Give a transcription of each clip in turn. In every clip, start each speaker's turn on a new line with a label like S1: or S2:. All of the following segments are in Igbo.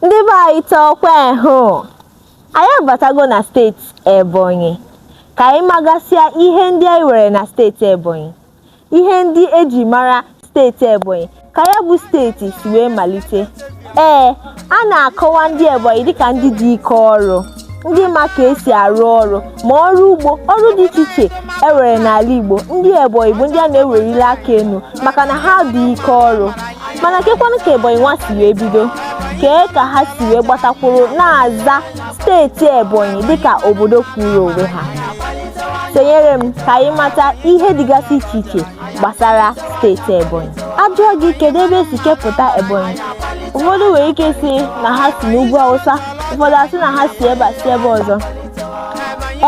S1: Ndị be anyị tọkwa hụ. Anyị abatago na steeti Ebonyi ka anyị magasịa ihe ndị anyị were na steeti Ebonyi. Ihe ndị eji mara steeti Ebonyi ka ya bụ steeti si wee malite. A na-akọwa ndị Ebonyi dịka ndị dị ike ọrụ, ndị ma ka esi arụ ọrụ ma ọrụ ugbo, ọrụ dị iche iche ewere n'ala Igbo. Ndị Ebonyi bụ ndị a na-ewerili aka enu maka na ha dị ike ọrụ. Mana kekwanụ ka Ebonyi nwa si wee bido, kee ka ha si wee gbatakwuru na-aza steeti Ebonyi dịka obodo kwụrụ onwe ha. Sonyere m ka anyị mata ihe dịgasị iche iche gbasara steeti Ebonyi. Ajụọ gị kedu ebe esi kepụta Ebonyi? Ụfọdụ nwere ike si na ha si n'ugwu Awụsa, ụfọdụ asị na ha si ebe a si ebe ọzọ.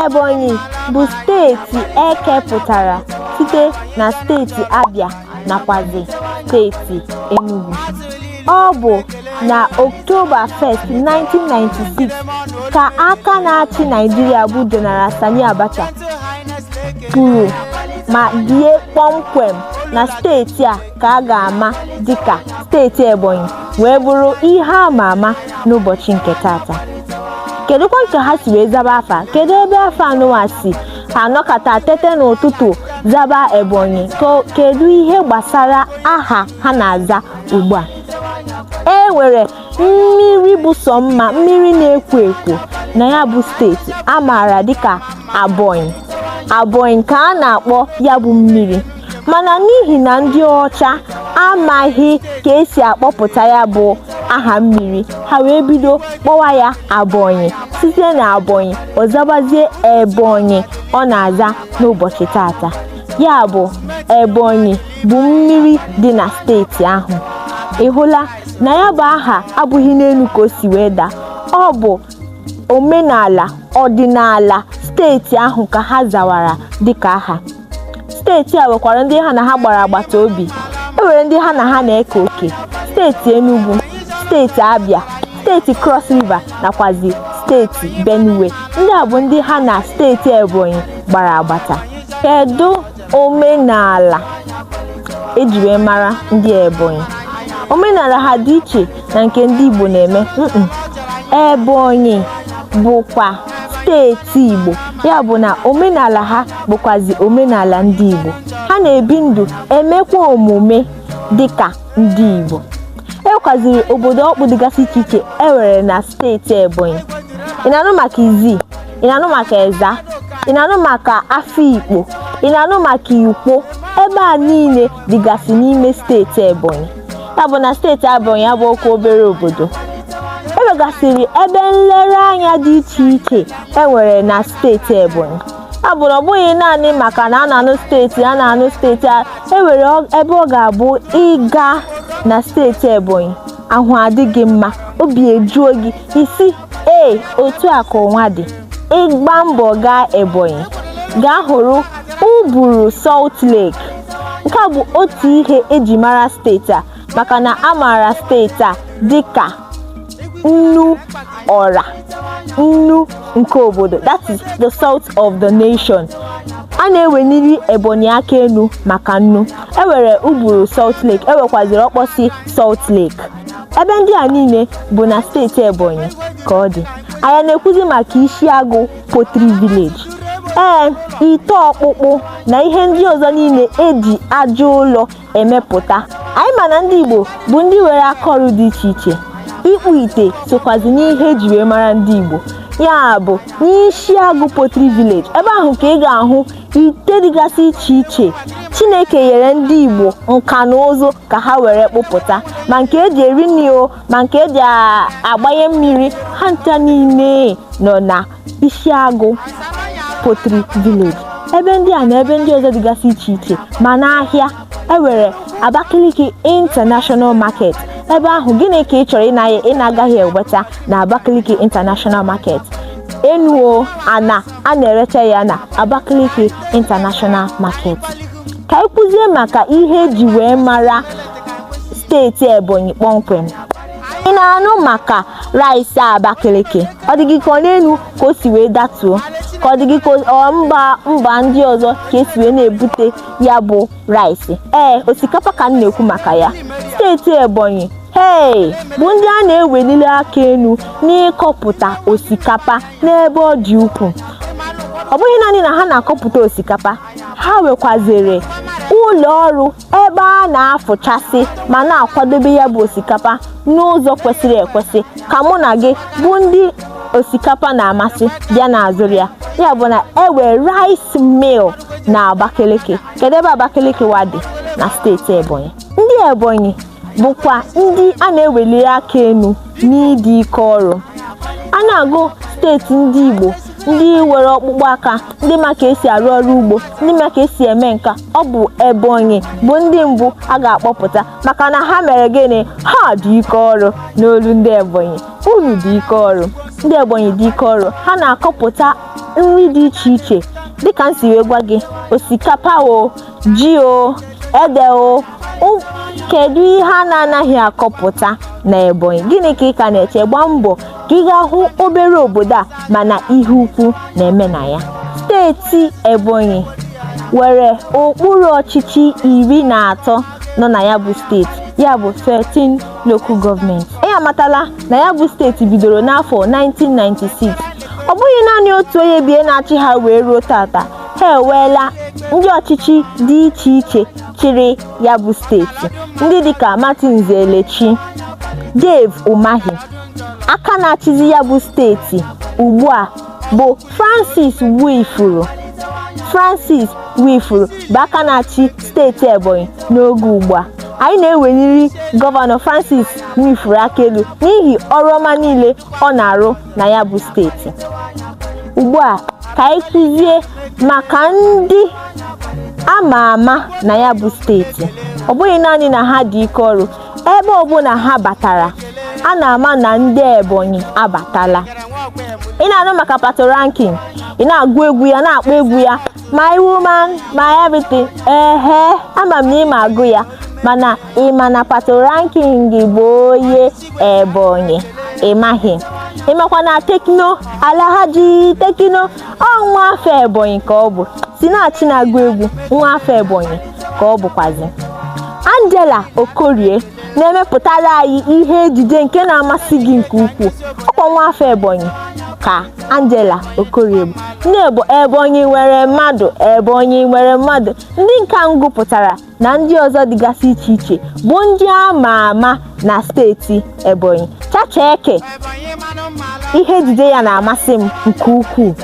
S1: Ebonyi bụ steeti ekepụtara site na steeti Abia nakwazi steeti Enugu. Ọ bụ na October 1st, 1996 ka aka na-achị Nigeria bụ General Sani Abacha kwuru ma die kpọmkwem na steeti a ka a ga-ama dịka steeti Ebonyi wee bụrụ ihe ama ama n'ụbọchị nke tata. Kedụkwa ka ha si wee zaba afa? Kedu ebe afa anụwa si anọkata tete n'ụtụtụ zaba Ebonyi? Kedu ihe gbasara aha ha na-aza ugbu a? E nwere mmiri bụ sọ mma, mmiri na-ekwo ekwo na ya bụ steeti a maara dịka Ebonyi. Ebonyi ka a na-akpọ ya bụ mmiri, mana n'ihi na ndị ọcha amaghị ka esi akpọpụta ya bụ aha mmiri, ha wee bido kpọwa ya Ebonyi. Site na Ebonyi ọ zabazie Ebonyi ọ na-aza n'ụbọchị tata. Ya bụ Ebonyi bụ mmiri dị na steeti ahụ. Ị hụla na ya bụ aha abụghị n'elu ka o si wee daa. Ọ bụ omenala ọdịnala steeti ahụ ka ha zawara dịka aha. Steeti a nwekwara ndị ha na ha gbara agbata obi. E nwere ndị ha na ha na-eke oke. Steeti Enugu, steeti Abia, steeti Cross River nakwazi steeti Benue. Ndị a bụ ndị ha na steeti Ebonyi gbara agbata. Kedu omenala eji wee mara ndị Ebonyi? Omenala ha dị iche na nke ndị Igbo na-eme. Ebonyi bụkwa steeti Igbo, ya bụ na omenala ha bụkwazi omenala ndị Igbo. Ha na-ebi ndụ emekwa omume dịka ndị Igbo. Ekwaziri obodo ọkpụ dịgasị iche iche ewere na steeti Ebonyi. Ị na-anụ maka Izi, ị na-anụ maka Eza, ị na-anụ maka Afikpo, ị na-anụ maka Ikwo. Ebe a niile dịgasị n'ime steeti Ebonyi. Ya bụ na steeti Ebonyi abụghị obere obodo. Ewegasịrị ebe nlereanya dị iche iche enwere na steeti Ebonyi. Ya bụ na ọ bụghị naanị maka na a na-anụ steeti a, enwere ebe ọ ga-abụ ịga na steeti Ebonyi ahụ adịghị mma, obi ejuo gị, isi otu a ka ụwa dị. Ịgba mbọ gaa Ebonyi, gaa hụrụ ụbụrụ Salt Lake. Nke a bụ otu ihe eji mara steeti a, maka na a maara steeti a dịka nnu ọra, nnu nke obodo, that is the salt of the nation. A na-eweniri Ebonyi aka enu maka nnu. Ewere ụbụrụ Salt Lake, ewekwaziri ọkpọsi Salt Lake. Ebe ndị a niile bụ na steeti Ebonyi ka ọ dị. Anyị na-ekwuzi maka Isiagụ Poultry Village. Ite ọkpụkpụ na ihe ndị ọzọ niile eji aja ụlọ emepụta. Anyị ma na ndị Igbo bụ ndị nwere akọrụ dị iche iche. Ịkpụ ite sokwazi n'ihe eji wee mara ndị Igbo. Ya bụ n'Isiagụ Poultry Village, ebe ahụ ka ị ga-ahụ ite dịgasị iche iche Chineke nyere ndị Igbo nka na ụzụ ka ha were kpụpụta, ma nke eji eri nri ma nke eji agbanye mmiri. Ha ncha niile nọ na Isiagụ Poultry Village. Ebe ndị a na ebe ndị ọzọ dịgasị iche iche ma n'ahịa. Ewere Abakaliki International Market. Ebe ahụ gịnị ka ị chọrọ ị na-agaghị enweta na Abakaliki International Market? Enu a na-erecha ya na Abakaliki International Market. Ka anyị kwuzie maka ihe eji wee mara steeti Ebonyi kpọmkwem. Ị na-anụ maka rice Abakaliki? Ọ dịghị ka ọ n'elu ka o si wee datuo, ka ọ dịghị ka mba ndị ọzọ ka esi wee na-ebute ya bụ rice. Osikapa ka m na-ekwu maka ya. Steeti Ebonyi hey bụ ndị a na-ewelili aka elu n'ịkọpụta osikapa n'ebe ọ dị ukwuu. Ọ bụghị naanị na ha na-akọpụta osikapa, ha nwekwaziri ụlọ ọrụ ebe a na-afụchasị ma na-akwadobe ya bụ osikapa n'ụzọ kwesịrị ekwesị ka mụ na gị bụ ndị osikapa na-amasị bịa n'azụrụ ya. Ya bụ na ewe rice mill na Abakaliki. Kedu ebe Abakaliki dị? Na steeti Ebonyi. Ndị Ebonyi bụkwa ndị a na-eweliri aka elu n'ịdị ike ọrụ. A na-agụ steeti ndị Igbo ndị nwere ọkpụkpụ aka, ndị ma ka esi arụ ọrụ ugbo, ndị ma ka esi eme nka. Ọ bụ Ebonyi bụ ndị mbụ a ga-akpọpụta maka na ha mere gịnị? Ha dị ike ọrụ. N'olu ndị Ebonyi, unu dị ike ọrụ. Ndị Ebonyi dị ike ọrụ. Ha na-akọpụta nri dị iche iche dịka m si wee gwa gị, osikapa o, ji o, ede o. Kedu ihe a na-anaghị akọpụta na Ebonyi? Gịnị ka ị ka na-eche? Gbaa mbọ ka ị gaa hụ obere obodo a mana ihe ukwu na-eme na ya. Steeti Ebonyi nwere okpuru ọchịchị 13 nọ na ya bụ steeti, ya bụ 13 local government. Anyị amatala na ya bụ steeti bidoro n'afọ 1996. Ọ bụghị naanị otu onye bie na-achị ha wee ruo tata. Ha eweela ndị ọchịchị dị iche iche chịrị ya bụ steeti. Ndị dịka Martin Zelechi, Dave Umahi. Aka na-achịzi ya bụ steeti ugbu a bụ Francis Nwifuru. Francis Nwifuru bụ aka na-achị steeti Ebonyi n'oge ugbu a. Anyị na-eweliri gọvanọ Francis Nwifuru aka elu n'ihi ọrụ ọma niile ọ na-arụ na ya bụ steeti. Ugbu a ka anyị kụzie maka ndị ama ama na ya bụ steeti. Ọ bụghị naanị na ha dị ike ọrụ, ebe ọbụla ha batara a na-ama na ndị Ebonyi abatala. Ị na-anụ maka Pato Ranking, ị na-agụ egwu ya, na-akpọ egwu ya, my woman, my everything. Ama m na ị ma agụ ya, mana ị ma na Pato Ranking bụ onye Ebonyi? Ị maghị? Ị makwa na Tekno, Alhaji Tekno, ọ nwa afọ Ebonyi ka ọ bụ. Si na-achị na-agụ egwu, nwa afọ Ebonyi ka ọ bụkwazi. Angela Okorie na-emepụtara anyị ihe ejije nke na-amasị gị nke ukwuu. Ọkwa nwa afọ Ebonyi ka Angela Okorie bụ. Ndị Ebonyi nwere mmadụ, Ebonyi nwere mmadụ. Ndị nka ngụpụtara na ndị ọzọ dịgasị iche iche bụ ndị ama ama na steeti Ebonyi. Chacheke, ihe ejije ya na-amasị m nke ukwuu.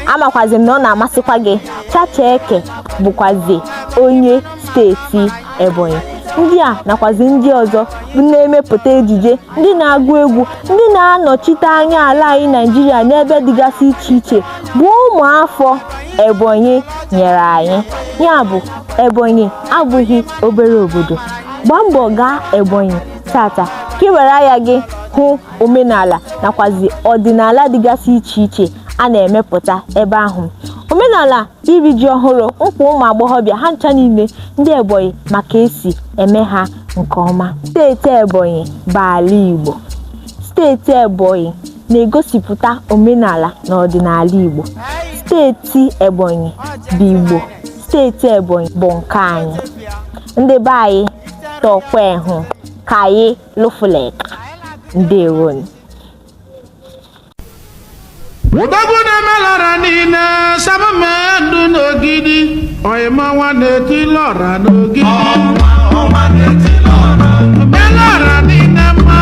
S1: Amakwazi m na ọ na-amasịkwa gị. Chacheke bụkwazi onye steeti Ebonyi. Ndị a nakwazi ndị ọzọ bụ na-emepụta ejije, ndị na-agụ egwu, ndị na-anọchite anya ala anyị Naịjirịa n'ebe dịgasị iche iche bụ ụmụafọ Ebonyi nyere anyị. Ya bụ Ebonyi abụghị obere obodo. Gbaa mbọ gaa Ebonyi tata ka ị were anya gị hụ omenala nakwazi ọdịnala dịgasị iche iche a na-emepụta ebe ahụ. Omenala iri ji ọhụrụ, nkwa ụmụ agbọghọbịa, ha ncha niile ndị Ebonyi maka esi eme ha nke ọma. Steeti Ebonyi bụ ala Igbo. Steeti Ebonyi na-egosipụta omenala na ọdịnala Igbo. Steeti Ebonyi bụ Igbo. Steeti Ebonyi bụ nke anyị. Ndị be anyị tọkwa hụ ka anyị lụfụleka. Ndewonu.
S2: Udagu na melara nina sama mendu n'ogidi oyema wane ti lora n'ogidi melara nina ma